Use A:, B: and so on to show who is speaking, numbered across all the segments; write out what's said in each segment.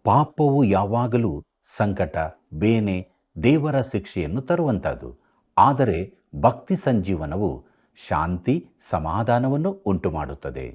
A: ಪಾಪವು ಯಾವಾಗಲೂ ಸಂಕಟ, ಬೇನೆ, ದೇವರ ಶಿಕ್ಷೆಯನ್ನು ತರುವಂಥದ್ದು. ಆದರೆ ಭಕ್ತಿ ಸಂಜೀವನವು ಶಾಂತಿ, ಸಮಾಧಾನವನ್ನು ಉಂಟು ಮಾಡುತ್ತದೆ.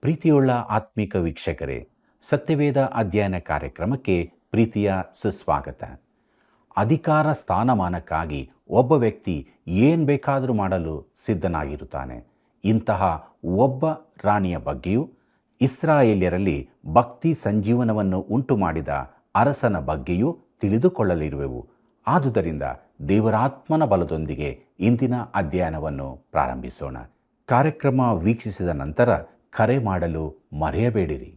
A: ಪ್ರೀತಿಯುಳ್ಳ ಆತ್ಮಿಕ ವೀಕ್ಷಕರೇ, ಸತ್ಯವೇದ ಅಧ್ಯಯನ ಕಾರ್ಯಕ್ರಮಕ್ಕೆ ಪ್ರೀತಿಯ ಸುಸ್ವಾಗತ. ಅಧಿಕಾರ ಸ್ಥಾನಮಾನಕ್ಕಾಗಿ ಒಬ್ಬ ವ್ಯಕ್ತಿ ಏನು ಬೇಕಾದರೂ ಮಾಡಲು ಸಿದ್ಧನಾಗಿರುತ್ತಾನೆ. ಇಂತಹ ಒಬ್ಬ ರಾಣಿಯ ಬಗ್ಗೆಯೂ ಇಸ್ರಾಯೇಲ್ಯರಲ್ಲಿ ಭಕ್ತಿ ಸಂಜೀವನವನ್ನು ಉಂಟು ಮಾಡಿದ ಅರಸನ ಬಗ್ಗೆಯೂ ತಿಳಿದುಕೊಳ್ಳಲಿರುವೆವು. ಆದುದರಿಂದ ದೇವರಾತ್ಮನ ಬಲದೊಂದಿಗೆ ಇಂದಿನ ಅಧ್ಯಯನವನ್ನು ಪ್ರಾರಂಭಿಸೋಣ. ಕಾರ್ಯಕ್ರಮ ವೀಕ್ಷಿಸಿದ ನಂತರ ಕರೆ ಮಾಡಲು ಮರೆಯಬೇಡಿರಿ.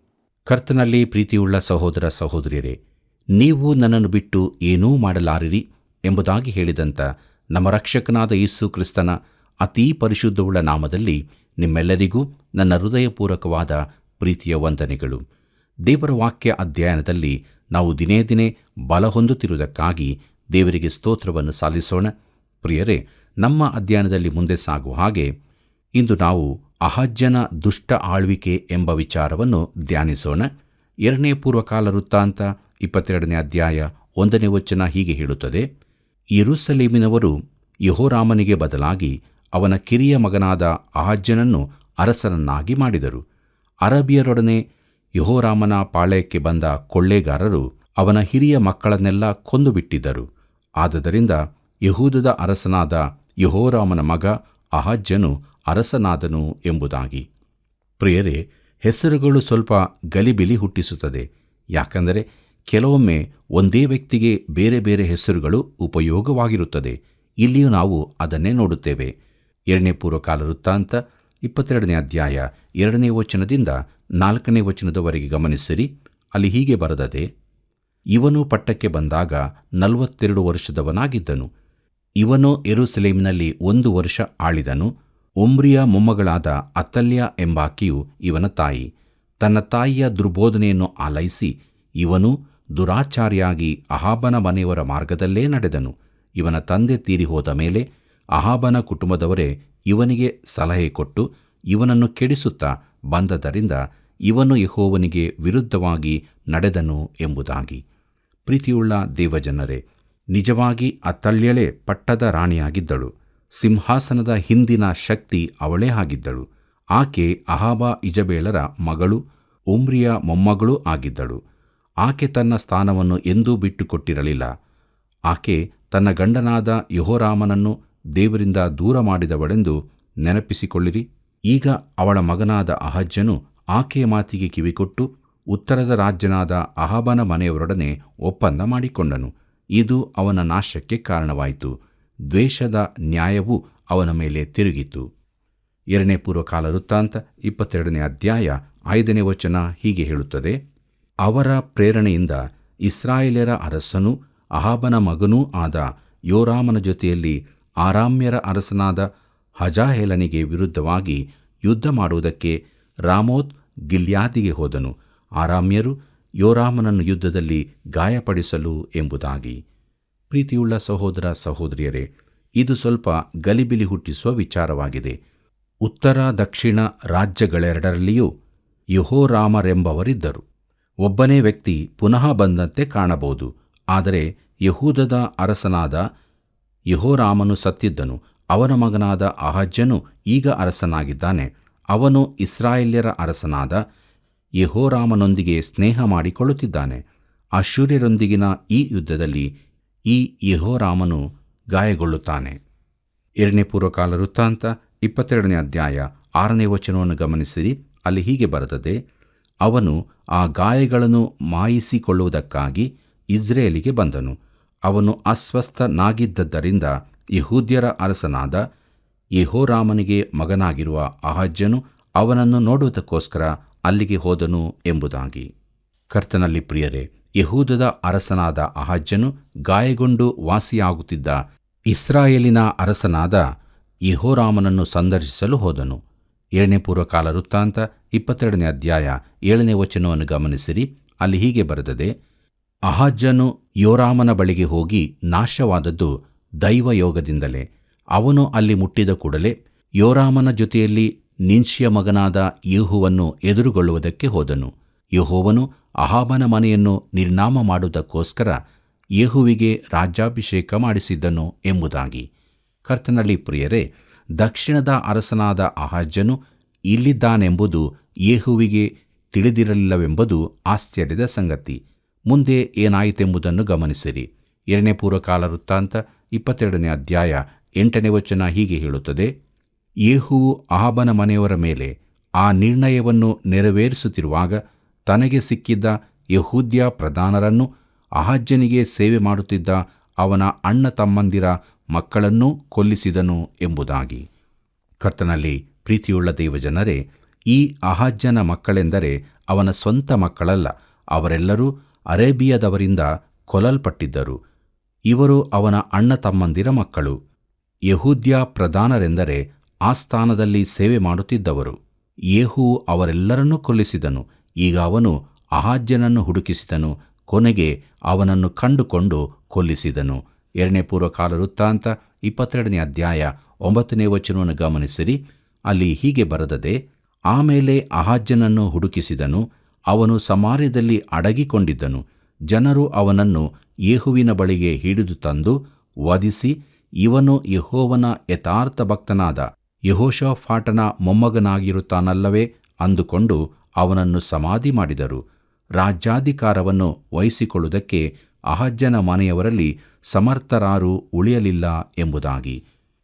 B: ಕರ್ತನಲ್ಲಿ ಪ್ರೀತಿಯುಳ್ಳ ಸಹೋದರ ಸಹೋದರಿಯರೇ, ನೀವು ನನ್ನನ್ನು ಬಿಟ್ಟು ಏನೂ ಮಾಡಲಾರಿರಿ ಎಂಬುದಾಗಿ ಹೇಳಿದಂಥ ನಮ್ಮ ರಕ್ಷಕನಾದ ಯೇಸು ಕ್ರಿಸ್ತನ ಅತೀ ಪರಿಶುದ್ಧವುಳ್ಳ ನಾಮದಲ್ಲಿ ನಿಮ್ಮೆಲ್ಲರಿಗೂ ನನ್ನ ಹೃದಯಪೂರ್ವಕವಾದ ಪ್ರೀತಿಯ ವಂದನೆಗಳು. ದೇವರ ವಾಕ್ಯ ಅಧ್ಯಯನದಲ್ಲಿ ನಾವು ದಿನೇ ದಿನೇ ಬಲ ಹೊಂದುತ್ತಿರುವುದಕ್ಕಾಗಿ ದೇವರಿಗೆ ಸ್ತೋತ್ರವನ್ನು ಸಲ್ಲಿಸೋಣ. ಪ್ರಿಯರೇ, ನಮ್ಮ ಅಧ್ಯಯನದಲ್ಲಿ ಮುಂದೆ ಸಾಗುವ ಹಾಗೆ ಇಂದು ನಾವು ಅಹಜ್ಯನ ದುಷ್ಟ ಆಳ್ವಿಕೆ ಎಂಬ ವಿಚಾರವನ್ನು ಧ್ಯಾನಿಸೋಣ. 2ನೇ ಪೂರ್ವಕಾಲ ವೃತ್ತಾಂತ 22ನೇ ಅಧ್ಯಾಯ 1ನೇ ವಚನ ಹೀಗೆ ಹೇಳುತ್ತದೆ: ಯೆರೂಸಲೇಮಿನವರು ಯೆಹೋರಾಮನಿಗೆ ಬದಲಾಗಿ ಅವನ ಕಿರಿಯ ಮಗನಾದ ಅಹಜ್ಯನನ್ನು ಅರಸನನ್ನಾಗಿ ಮಾಡಿದರು. ಅರಬಿಯರೊಡನೆ ಯೆಹೋರಾಮನ ಪಾಳೆಯಕ್ಕೆ ಬಂದ ಕೊಳ್ಳೆಗಾರರು ಅವನ ಹಿರಿಯ ಮಕ್ಕಳನ್ನೆಲ್ಲ ಕೊಂದುಬಿಟ್ಟಿದ್ದರು. ಆದುದರಿಂದ ಯೆಹೂದದ ಅರಸನಾದ ಯೆಹೋರಾಮನ ಮಗ ಅಹಜ್ಯನು ಅರಸನಾದನು ಎಂಬುದಾಗಿ. ಪ್ರಿಯರೇ, ಹೆಸರುಗಳು ಸ್ವಲ್ಪ ಗಲಿಬಿಲಿ ಹುಟ್ಟಿಸುತ್ತದೆ. ಯಾಕಂದರೆ ಕೆಲವೊಮ್ಮೆ ಒಂದೇ ವ್ಯಕ್ತಿಗೆ ಬೇರೆ ಬೇರೆ ಹೆಸರುಗಳು ಉಪಯೋಗವಾಗಿರುತ್ತದೆ. ಇಲ್ಲಿಯೂ ನಾವು ಅದನ್ನೇ ನೋಡುತ್ತೇವೆ. 2ನೇ ಪೂರ್ವಕಾಲ ವೃತ್ತಾಂತ 22ನೇ ಅಧ್ಯಾಯ 2ನೇ ವಚನದಿಂದ 4ನೇ ವಚನದವರೆಗೆ ಗಮನಿಸಿರಿ. ಅಲ್ಲಿ ಹೀಗೆ ಬರೆದದೆ: ಇವನು ಪಟ್ಟಕ್ಕೆ ಬಂದಾಗ 42 ವರ್ಷದವನಾಗಿದ್ದನು. ಇವನು ಯೆರೂಸಲೇಮಿನಲ್ಲಿ 1 ವರ್ಷ ಆಳಿದನು. ಒಮ್ರಿಯ ಮೊಮ್ಮಗಳಾದ ಅತಲ್ಯ ಎಂಬಾಕೆಯು ಇವನ ತಾಯಿ. ತನ್ನ ತಾಯಿಯ ದುರ್ಬೋಧನೆಯನ್ನು ಆಲೈಸಿ ಇವನು ದುರಾಚಾರಿಯಾಗಿ ಅಹಾಬನ ಮನೆಯವರ ಮಾರ್ಗದಲ್ಲೇ ನಡೆದನು. ಇವನ ತಂದೆ ತೀರಿ ಹೋದ ಮೇಲೆ ಅಹಾಬನ ಕುಟುಂಬದವರೇ ಇವನಿಗೆ ಸಲಹೆ ಕೊಟ್ಟು ಇವನನ್ನು ಕೆಡಿಸುತ್ತಾ ಬಂದದರಿಂದ ಇವನು ಯೆಹೋವನಿಗೆ ವಿರುದ್ಧವಾಗಿ ನಡೆದನು ಎಂಬುದಾಗಿ. ಪ್ರೀತಿಯುಳ್ಳ ದೇವಜನರೇ, ನಿಜವಾಗಿ ಅತಲ್ಯಳೇ ಪಟ್ಟದ ರಾಣಿಯಾಗಿದ್ದಳು. ಸಿಂಹಾಸನದ ಹಿಂದಿನ ಶಕ್ತಿ ಅವಳೇ ಆಗಿದ್ದಳು. ಆಕೆ ಅಹಾಬ ಇಜಬೇಲರ ಮಗಳು, ಉಮ್ರಿಯ ಮೊಮ್ಮಗಳೂ ಆಗಿದ್ದಳು. ಆಕೆ ತನ್ನ ಸ್ಥಾನವನ್ನು ಎಂದೂ ಬಿಟ್ಟುಕೊಟ್ಟಿರಲಿಲ್ಲ. ಆಕೆ ತನ್ನ ಗಂಡನಾದ ಯೆಹೋರಾಮನನ್ನು ದೇವರಿಂದ ದೂರ ಮಾಡಿದವಳೆಂದು ನೆನಪಿಸಿಕೊಳ್ಳಿರಿ. ಈಗ ಅವಳ ಮಗನಾದ ಅಹಜ್ಯನು ಆಕೆಯ ಮಾತಿಗೆ ಕಿವಿಕೊಟ್ಟು ಉತ್ತರದ ರಾಜ್ಯನಾದ ಅಹಾಬನ ಮನೆಯವರೊಡನೆ ಒಪ್ಪಂದ ಮಾಡಿಕೊಂಡನು. ಇದು ಅವನ ನಾಶಕ್ಕೆ ಕಾರಣವಾಯಿತು. ದ್ವೇಷದ ನ್ಯಾಯವು ಅವನ ಮೇಲೆ ತಿರುಗಿತು. 2 ಪೂರ್ವಕಾಲ ವೃತ್ತಾಂತ 22ನೇ ಅಧ್ಯಾಯ 5ನೇ ವಚನ ಹೀಗೆ ಹೇಳುತ್ತದೆ: ಅವರ ಪ್ರೇರಣೆಯಿಂದ ಇಸ್ರಾಯೇಲ್ಯರ ಅರಸನೂ ಅಹಾಬನ ಮಗನೂ ಆದ ಯೋರಾಮನ ಜೊತೆಯಲ್ಲಿ ಆರಾಮ್ಯರ ಅರಸನಾದ ಹಜಾಹೇಲನಿಗೆ ವಿರುದ್ಧವಾಗಿ ಯುದ್ಧ ಮಾಡುವುದಕ್ಕೆ ರಾಮೋತ್ ಗಿಲ್ಯಾದಿಗೆ ಹೋದನು. ಆರಾಮ್ಯರು ಯೋರಾಮನನ್ನು ಯುದ್ಧದಲ್ಲಿ ಗಾಯಪಡಿಸಲು ಎಂಬುದಾಗಿ. ಪ್ರೀತಿಯುಳ್ಳ ಸಹೋದರ ಸಹೋದರಿಯರೇ, ಇದು ಸ್ವಲ್ಪ ಗಲಿಬಿಲಿ ಹುಟ್ಟಿಸುವ ವಿಚಾರವಾಗಿದೆ. ಉತ್ತರ ದಕ್ಷಿಣ ರಾಜ್ಯಗಳೆರಡರಲ್ಲಿಯೂ ಯೆಹೋರಾಮರೆಂಬವರಿದ್ದರು. ಒಬ್ಬನೇ ವ್ಯಕ್ತಿ ಪುನಃ ಬಂದಂತೆ ಕಾಣಬಹುದು. ಆದರೆ ಯೆಹೂದದ ಅರಸನಾದ ಯೆಹೋರಾಮನು ಸತ್ತಿದ್ದನು. ಅವನ ಮಗನಾದ ಅಹಜ್ಯನು ಈಗ ಅರಸನಾಗಿದ್ದಾನೆ. ಅವನು ಇಸ್ರಾಯೇಲ್ಯರ ಅರಸನಾದ ಯೆಹೋರಾಮನೊಂದಿಗೆ ಸ್ನೇಹ ಮಾಡಿಕೊಳ್ಳುತ್ತಿದ್ದಾನೆ. ಅಶ್ಶೂರ್ಯರೊಂದಿಗಿನ ಈ ಯುದ್ಧದಲ್ಲಿ ಈ ಯೆಹೋರಾಮನು ಗಾಯಗೊಳ್ಳುತ್ತಾನೆ. 2 ಪೂರ್ವಕಾಲ ವೃತ್ತಾಂತ 22ನೇ ಅಧ್ಯಾಯ 6ನೇ ವಚನವನ್ನು ಗಮನಿಸಿರಿ. ಅಲ್ಲಿ ಹೀಗೆ ಬರೆದದೆ: ಅವನು ಆ ಗಾಯಗಳನ್ನು ಮಾಯಿಸಿಕೊಳ್ಳುವುದಕ್ಕಾಗಿ ಇಜ್ರೇಲಿಗೆ ಬಂದನು. ಅವನು ಅಸ್ವಸ್ಥನಾಗಿದ್ದರಿಂದ ಯೆಹೂದ್ಯರ ಅರಸನಾದ ಯೆಹೋರಾಮನಿಗೆ ಮಗನಾಗಿರುವ ಅಹಜ್ಯನು ಅವನನ್ನು ನೋಡುವುದಕ್ಕೋಸ್ಕರ ಅಲ್ಲಿಗೆ ಹೋದನು ಎಂಬುದಾಗಿ. ಕರ್ತನಲ್ಲಿ ಪ್ರಿಯರೇ, ಯೆಹೂದದ ಅರಸನಾದ ಅಹಜ್ಯನು ಗಾಯಗೊಂಡು ವಾಸಿಯಾಗುತ್ತಿದ್ದ ಇಸ್ರಾಯೇಲಿನ ಅರಸನಾದ ಯೆಹೋರಾಮನನ್ನು ಸಂದರ್ಶಿಸಲು ಹೋದನು. 2 ಪೂರ್ವಕಾಲ ವೃತ್ತಾಂತ 22ನೇ ಅಧ್ಯಾಯ 7ನೇ ವಚನವನ್ನು ಗಮನಿಸಿರಿ. ಅಲ್ಲಿ ಹೀಗೆ ಬರೆದದೆ: ಅಹಜ್ಯನು ಯೋರಾಮನ ಬಳಿಗೆ ಹೋಗಿ ನಾಶವಾದದ್ದು ದೈವಯೋಗದಿಂದಲೇ. ಅವನು ಅಲ್ಲಿ ಮುಟ್ಟಿದ ಕೂಡಲೇ ಯೋರಾಮನ ಜೊತೆಯಲ್ಲಿ ನಿಂಷಿಯ ಮಗನಾದ ಯೇಹುವನ್ನು ಎದುರುಗೊಳ್ಳುವುದಕ್ಕೆ ಹೋದನು. ಯೆಹೋವನು ಅಹಾಬನ ಮನೆಯನ್ನು ನಿರ್ನಾಮ ಮಾಡುವುದಕ್ಕೋಸ್ಕರ ಯೇಹುವಿಗೆ ರಾಜ್ಯಾಭಿಷೇಕ ಮಾಡಿಸಿದ್ದನು ಎಂಬುದಾಗಿ. ಕರ್ತನಲ್ಲಿ ಪ್ರಿಯರೇ, ದಕ್ಷಿಣದ ಅರಸನಾದ ಅಹಜ್ಯನು ಇಲ್ಲಿದ್ದಾನೆಂಬುದು ಯೇಹುವಿಗೆ ತಿಳಿದಿರಲಿಲ್ಲವೆಂಬುದು ಆಶ್ಚರ್ಯದ ಸಂಗತಿ. ಮುಂದೆ ಏನಾಯಿತೆಂಬುದನ್ನು ಗಮನಿಸಿರಿ. 2 ಪೂರ್ವಕಾಲ ವೃತ್ತಾಂತ 22ನೇ ಅಧ್ಯಾಯ 8ನೇ ವಚನ ಹೀಗೆ ಹೇಳುತ್ತದೆ: ಯೇಹುವು ಅಹಾಬನ ಮನೆಯವರ ಮೇಲೆ ಆ ನಿರ್ಣಯವನ್ನು ನೆರವೇರಿಸುತ್ತಿರುವಾಗ ತನಗೆ ಸಿಕ್ಕಿದ್ದ ಯೆಹೂದ್ಯ ಪ್ರಧಾನರನ್ನು, ಅಹಜ್ಯನಿಗೆ ಸೇವೆ ಮಾಡುತ್ತಿದ್ದ ಅವನ ಅಣ್ಣ ತಮ್ಮಂದಿರ ಮಕ್ಕಳನ್ನೂ ಕೊಲ್ಲಿಸಿದನು ಎಂಬುದಾಗಿ. ಕರ್ತನಲ್ಲಿ ಪ್ರೀತಿಯುಳ್ಳ ದೇವಜನರೇ, ಈ ಅಹಜ್ಯನ ಮಕ್ಕಳೆಂದರೆ ಅವನ ಸ್ವಂತ ಮಕ್ಕಳಲ್ಲ. ಅವರೆಲ್ಲರೂ ಅರೇಬಿಯಾದವರಿಂದ ಕೊಲ್ಲಲ್ಪಟ್ಟಿದ್ದರು. ಇವರು ಅವನ ಅಣ್ಣ ತಮ್ಮಂದಿರ ಮಕ್ಕಳು. ಯೆಹೂದ್ಯ ಪ್ರಧಾನರೆಂದರೆ ಆ ಸ್ಥಾನದಲ್ಲಿ ಸೇವೆ ಮಾಡುತ್ತಿದ್ದವರು. ಯೇಹು ಅವರೆಲ್ಲರನ್ನೂ ಕೊಲ್ಲಿಸಿದನು. ಈಗ ಅವನು ಅಹಜ್ಯನನ್ನು ಹುಡುಕಿಸಿದನು. ಕೊನೆಗೆ ಅವನನ್ನು ಕಂಡುಕೊಂಡು ಕೊಲ್ಲಿಸಿದನು. 2 ಪೂರ್ವಕಾಲ ವೃತ್ತಾಂತ 22ನೇ ಅಧ್ಯಾಯ 9ನೇ ವಚನವನ್ನು ಗಮನಿಸಿರಿ. ಅಲ್ಲಿ ಹೀಗೆ ಬರೆದದೆ: ಆಮೇಲೆ ಅಹಜ್ಯನನ್ನು ಹುಡುಕಿಸಿದನು. ಅವನು ಸಮಾರ್ಯದಲ್ಲಿ ಅಡಗಿಕೊಂಡಿದ್ದನು. ಜನರು ಅವನನ್ನು ಯೇಹುವಿನ ಬಳಿಗೆ ಹಿಡಿದು ತಂದು ವಧಿಸಿ, ಇವನು ಯೆಹೋವನ ಯಥಾರ್ಥ ಭಕ್ತನಾದ ಯೆಹೋಷಾಫಾಟನ ಮೊಮ್ಮಗನಾಗಿರುತ್ತಾನಲ್ಲವೇ ಅಂದುಕೊಂಡು ಅವನನ್ನು ಸಮಾಧಿ ಮಾಡಿದರು. ರಾಜ್ಯಾಧಿಕಾರವನ್ನು ವಹಿಸಿಕೊಳ್ಳುವುದಕ್ಕೆ ಅಹಜ್ಯನ ಮನೆಯವರಲ್ಲಿ ಸಮರ್ಥರಾರೂ ಉಳಿಯಲಿಲ್ಲ ಎಂಬುದಾಗಿ.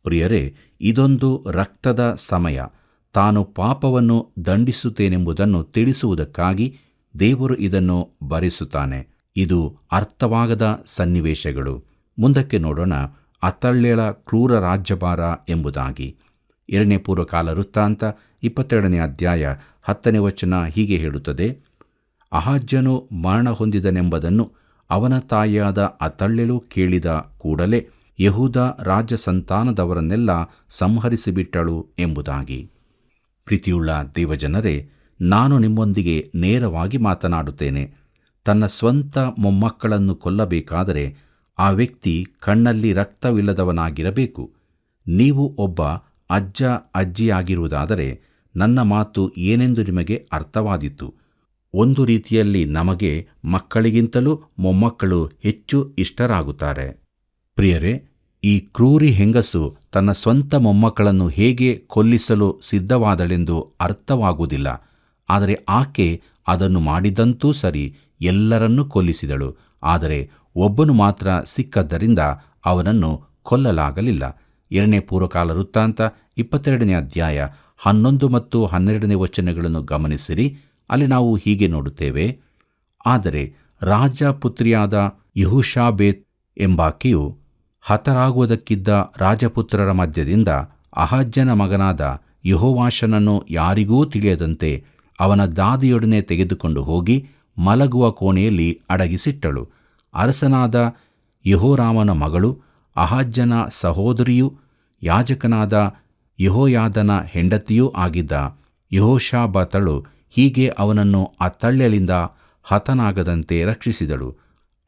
B: ಪ್ರಿಯರೇ, ಇದೊಂದು ರಕ್ತದ ಸಮಯ. ತಾನು ಪಾಪವನ್ನು ದಂಡಿಸುತ್ತೇನೆಂಬುದನ್ನು ತಿಳಿಸುವುದಕ್ಕಾಗಿ ದೇವರು ಇದನ್ನು ಬರೆಸುತ್ತಾನೆ. ಇದು ಅರ್ಥವಾಗದ ಸನ್ನಿವೇಶಗಳು. ಮುಂದಕ್ಕೆ ನೋಡೋಣ. ಅತಲ್ಯಳ ಕ್ರೂರ ರಾಜ್ಯಭಾರ ಎಂಬುದಾಗಿ. 2 ಪೂರ್ವಕಾಲ ವೃತ್ತಾಂತ 22ನೇ ಅಧ್ಯಾಯ 10ನೇ ವಚನ ಹೀಗೆ ಹೇಳುತ್ತದೆ: ಅಹಜ್ಯನು ಮರಣ ಹೊಂದಿದನೆಂಬುದನ್ನು ಅವನ ತಾಯಿಯಾದ ಅತಲ್ಯಳು ಕೇಳಿದ ಕೂಡಲೇ ಯೆಹೂದ ರಾಜ ಸಂತಾನದವರನ್ನೆಲ್ಲ ಸಂಹರಿಸಿಬಿಟ್ಟಳು ಎಂಬುದಾಗಿ. ಪ್ರೀತಿಯುಳ್ಳ ದೇವಜನರೇ, ನಾನು ನಿಮ್ಮೊಂದಿಗೆ ನೇರವಾಗಿ ಮಾತನಾಡುತ್ತೇನೆ. ತನ್ನ ಸ್ವಂತ ಮೊಮ್ಮಕ್ಕಳನ್ನು ಕೊಲ್ಲಬೇಕಾದರೆ ಆ ವ್ಯಕ್ತಿ ಕಣ್ಣಲ್ಲಿ ರಕ್ತವಿಲ್ಲದವನಾಗಿರಬೇಕು. ನೀವು ಒಬ್ಬ ಅಜ್ಜ ಅಜ್ಜಿಯಾಗಿರುವುದಾದರೆ ನನ್ನ ಮಾತು ಏನೆಂದು ನಿಮಗೆ ಅರ್ಥವಾದೀತು. ಒಂದು ರೀತಿಯಲ್ಲಿ ನಮಗೆ ಮಕ್ಕಳಿಗಿಂತಲೂ ಮೊಮ್ಮಕ್ಕಳು ಹೆಚ್ಚು ಇಷ್ಟರಾಗುತ್ತಾರೆ. ಪ್ರಿಯರೇ, ಈ ಕ್ರೂರಿ ಹೆಂಗಸು ತನ್ನ ಸ್ವಂತ ಮೊಮ್ಮಕ್ಕಳನ್ನು ಹೇಗೆ ಕೊಲ್ಲಿಸಲು ಸಿದ್ಧವಾದಳೆಂದು ಅರ್ಥವಾಗುವುದಿಲ್ಲ. ಆದರೆ ಆಕೆ ಅದನ್ನು ಮಾಡಿದಂತೂ ಸರಿ, ಎಲ್ಲರನ್ನೂ ಕೊಲ್ಲಿಸಿದಳು. ಆದರೆ ಒಬ್ಬನು ಮಾತ್ರ ಸಿಕ್ಕದ್ದರಿಂದ ಅವನನ್ನು ಕೊಲ್ಲಲಾಗಲಿಲ್ಲ. 2ನೇ ಪೂರ್ವಕಾಲ ವೃತ್ತಾಂತ 22ನೇ ಅಧ್ಯಾಯ 11 ಮತ್ತು 12ನೇ ವಚನಗಳನ್ನು ಗಮನಿಸಿರಿ. ಅಲ್ಲಿ ನಾವು ಹೀಗೆ ನೋಡುತ್ತೇವೆ. ಆದರೆ ರಾಜಪುತ್ರಿಯಾದ ಯೆಹೋಷಾಬೇತ್ ಎಂಬಾಕೆಯು ಹತರಾಗುವುದಕ್ಕಿದ್ದ ರಾಜಪುತ್ರರ ಮಧ್ಯದಿಂದ ಅಹಜ್ಯನ ಮಗನಾದ ಯೆಹೋವಾಷನನ್ನು ಯಾರಿಗೂ ತಿಳಿಯದಂತೆ ಅವನ ದಾದಿಯೊಡನೆ ತೆಗೆದುಕೊಂಡು ಹೋಗಿ ಮಲಗುವ ಕೋಣೆಯಲ್ಲಿ ಅಡಗಿಸಿಟ್ಟಳು. ಅರಸನಾದ ಯೆಹೋರಾಮನ ಮಗಳು, ಅಹಜ್ಯನ ಸಹೋದರಿಯೂ ಯಾಜಕನಾದ ಯೆಹೋಯಾದನ ಹೆಂಡತಿಯೂ ಆಗಿದ್ದ ಯೆಹೋಷಾಬಾತಳು ಹೀಗೆ ಅವನನ್ನು ಅತ್ತಳ್ಯಲಿಂದ ಹತನಾಗದಂತೆ ರಕ್ಷಿಸಿದಳು.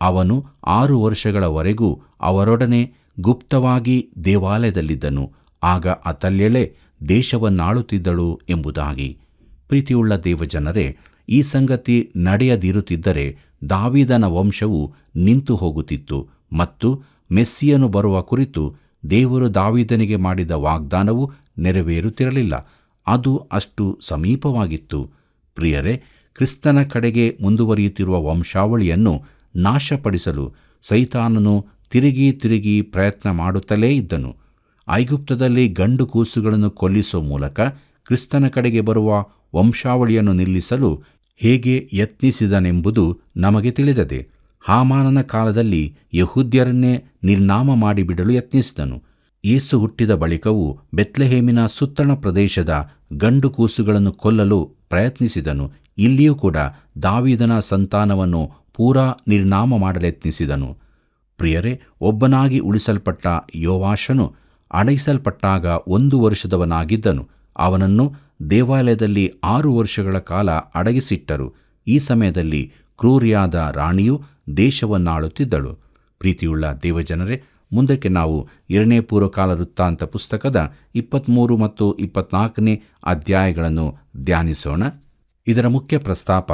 B: ಅವನು 6 ವರ್ಷಗಳವರೆಗೂ ಅವರೊಡನೆ ಗುಪ್ತವಾಗಿ ದೇವಾಲಯದಲ್ಲಿದ್ದನು. ಆಗ ಅತಲ್ಯಳೇ ದೇಶವನ್ನಾಳುತ್ತಿದ್ದಳು ಎಂಬುದಾಗಿ. ಪ್ರೀತಿಯುಳ್ಳ ದೇವಜನರೇ, ಈ ಸಂಗತಿ ನಡೆಯದಿರುತ್ತಿದ್ದರೆ ದಾವೀದನ ವಂಶವು ನಿಂತು ಹೋಗುತ್ತಿತ್ತು ಮತ್ತು ಮೆಸ್ಸಿಯನು ಬರುವ ಕುರಿತು ದೇವರು ದಾವೀದನಿಗೆ ಮಾಡಿದ ವಾಗ್ದಾನವು ನೆರವೇರುತ್ತಿರಲಿಲ್ಲ. ಅದು ಅಷ್ಟು ಸಮೀಪವಾಗಿತ್ತು. ಪ್ರಿಯರೇ, ಕ್ರಿಸ್ತನ ಕಡೆಗೆ ಮುಂದುವರಿಯುತ್ತಿರುವ ವಂಶಾವಳಿಯನ್ನು ನಾಶಪಡಿಸಲು ಸೈತಾನನು ತಿರುಗಿ ಪ್ರಯತ್ನ ಮಾಡುತ್ತಲೇ ಇದ್ದನು. ಐಗುಪ್ತದಲ್ಲಿ ಗಂಡು ಕೂಸುಗಳನ್ನು ಕೊಲ್ಲಿಸುವ ಮೂಲಕ ಕ್ರಿಸ್ತನ ಕಡೆಗೆ ಬರುವ ವಂಶಾವಳಿಯನ್ನು ನಿಲ್ಲಿಸಲು ಹೇಗೆ ಯತ್ನಿಸಿದನೆಂಬುದು ನಮಗೆ ತಿಳಿದದೆ. ಹಾಮಾನನ ಕಾಲದಲ್ಲಿ ಯೆಹೂದ್ಯರನ್ನೇ ನಿರ್ನಾಮ ಮಾಡಿಬಿಡಲು ಯತ್ನಿಸಿದನು. ಯೇಸು ಹುಟ್ಟಿದ ಬಳಿಕವೂ ಬೆತ್ಲೆಹೇಮಿನ ಸುತ್ತಣ ಪ್ರದೇಶದ ಗಂಡು ಕೂಸುಗಳನ್ನು ಕೊಲ್ಲಲು ಪ್ರಯತ್ನಿಸಿದನು. ಇಲ್ಲಿಯೂ ಕೂಡ ದಾವೀದನ ಸಂತಾನವನ್ನು ಪೂರಾ ನಿರ್ನಾಮ ಮಾಡಲೆತ್ನಿಸಿದನು. ಪ್ರಿಯರೇ, ಒಬ್ಬನಾಗಿ ಉಳಿಸಲ್ಪಟ್ಟ ಯೋವಾಷನು ಅಡಗಿಸಲ್ಪಟ್ಟಾಗ 1 ವರ್ಷದವನಾಗಿದ್ದನು. ಅವನನ್ನು ದೇವಾಲಯದಲ್ಲಿ 6 ವರ್ಷಗಳ ಕಾಲ ಅಡಗಿಸಿಟ್ಟರು. ಈ ಸಮಯದಲ್ಲಿ ಕ್ರೂರಿಯಾದ ರಾಣಿಯು ದೇಶವನ್ನಾಳುತ್ತಿದ್ದಳು. ಪ್ರೀತಿಯುಳ್ಳ ದೇವಜನರೇ, ಮುಂದಕ್ಕೆ ನಾವು 2ನೇ ಪೂರ್ವಕಾಲ ವೃತ್ತಾಂತ ಪುಸ್ತಕದ 23 ಮತ್ತು 24ನೇ ಅಧ್ಯಾಯಗಳನ್ನು ಧ್ಯಾನಿಸೋಣ. ಇದರ ಮುಖ್ಯ ಪ್ರಸ್ತಾಪ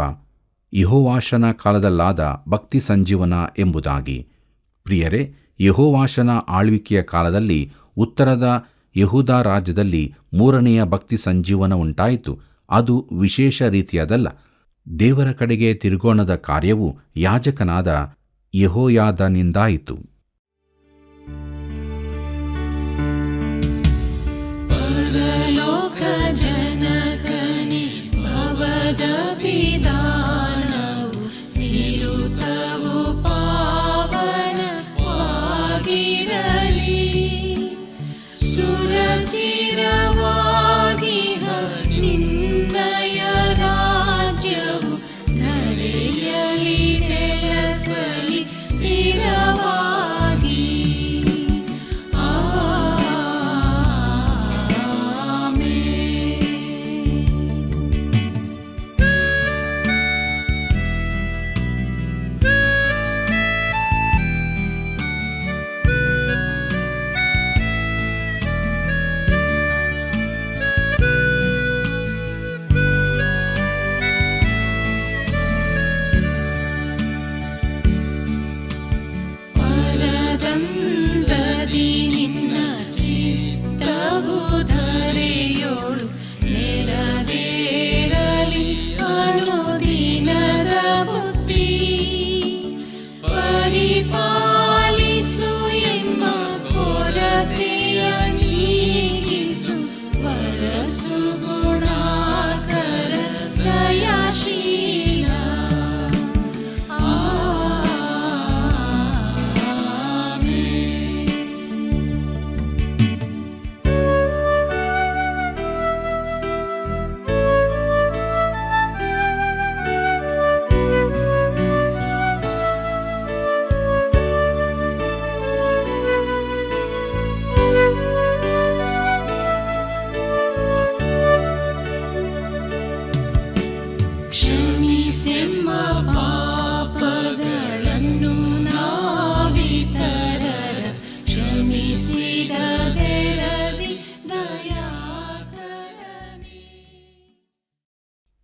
B: ಯೆಹೋವಾಷನ ಕಾಲದಲ್ಲಾದ ಭಕ್ತಿ ಸಂಜೀವನ ಎಂಬುದಾಗಿ. ಪ್ರಿಯರೇ, ಯೆಹೋವಾಷನ ಆಳ್ವಿಕೆಯ ಕಾಲದಲ್ಲಿ ಉತ್ತರದ ಯೆಹೂದ ರಾಜ್ಯದಲ್ಲಿ 3ನೆಯ ಭಕ್ತಿ ಸಂಜೀವನ ಉಂಟಾಯಿತು. ಅದು ವಿಶೇಷ ರೀತಿಯದಲ್ಲ. ದೇವರ ಕಡೆಗೆ ತಿರುಗೋಣದ ಕಾರ್ಯವು ಯಾಜಕನಾದ ಯೆಹೋಯಾದನಿಂದಾಯಿತು.
C: ಪರಲೋಕ ಜನಕನಿ ಭವದ ವಿಧಾನವು ನಿರುತವು ಪಾವನವಾಗಿರಲಿ. ಸುರಚಿರವಾಗಿ ನಿನ್ನಯ ರಾಜ್ಯವು ಧರೆಯಲಿ ನೆಲೆಸಲಿ ಸ್ಥಿರವಾಗಿ.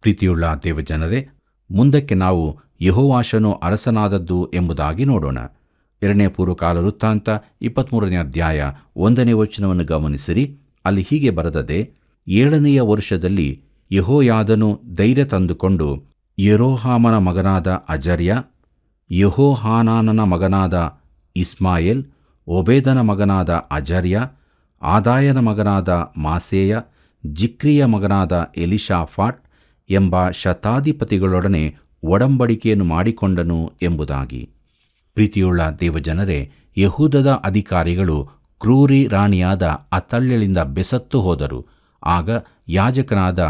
B: ಪ್ರೀತಿಯುಳ್ಳ ದೇವಜನರೇ, ಮುಂದಕ್ಕೆ ನಾವು ಯೆಹೋವಾಷನು ಅರಸನಾದದ್ದು ಎಂಬುದಾಗಿ ನೋಡೋಣ. 2 ಪೂರ್ವಕಾಲ ವೃತ್ತಾಂತ 23ನೇ ಅಧ್ಯಾಯ 1ನೇ ವಚನವನ್ನು ಗಮನಿಸಿರಿ. ಅಲ್ಲಿ ಹೀಗೆ ಬರೆದದೆ: 7ನೆಯ ವರ್ಷದಲ್ಲಿ ಯೆಹೋಯಾದನು ಧೈರ್ಯ ತಂದುಕೊಂಡು ಯೆರೋಹಾಮನ ಮಗನಾದ ಅಜರ್ಯ, ಯೆಹೋಹಾನಾನನ ಮಗನಾದ ಇಸ್ಮಾಯೇಲ್, ಓಬೇದನ ಮಗನಾದ ಅಜರ್ಯ, ಆದಾಯನ ಮಗನಾದ ಮಾಸೇಯ, ಜಿಕ್ರಿಯ ಮಗನಾದ ಎಲಿಷಾಫಾಟ್ ಎಂಬ ಶತಾಧಿಪತಿಗಳೊಡನೆ ಒಡಂಬಡಿಕೆಯನ್ನು ಮಾಡಿಕೊಂಡನು ಎಂಬುದಾಗಿ. ಪ್ರೀತಿಯುಳ್ಳ ದೇವಜನರೇ, ಯೆಹೂದದ ಅಧಿಕಾರಿಗಳು ಕ್ರೂರಿ ರಾಣಿಯಾದ ಅತಲ್ಯಳಿಂದ ಬೆಸತ್ತು ಹೋದರು. ಆಗ ಯಾಜಕನಾದ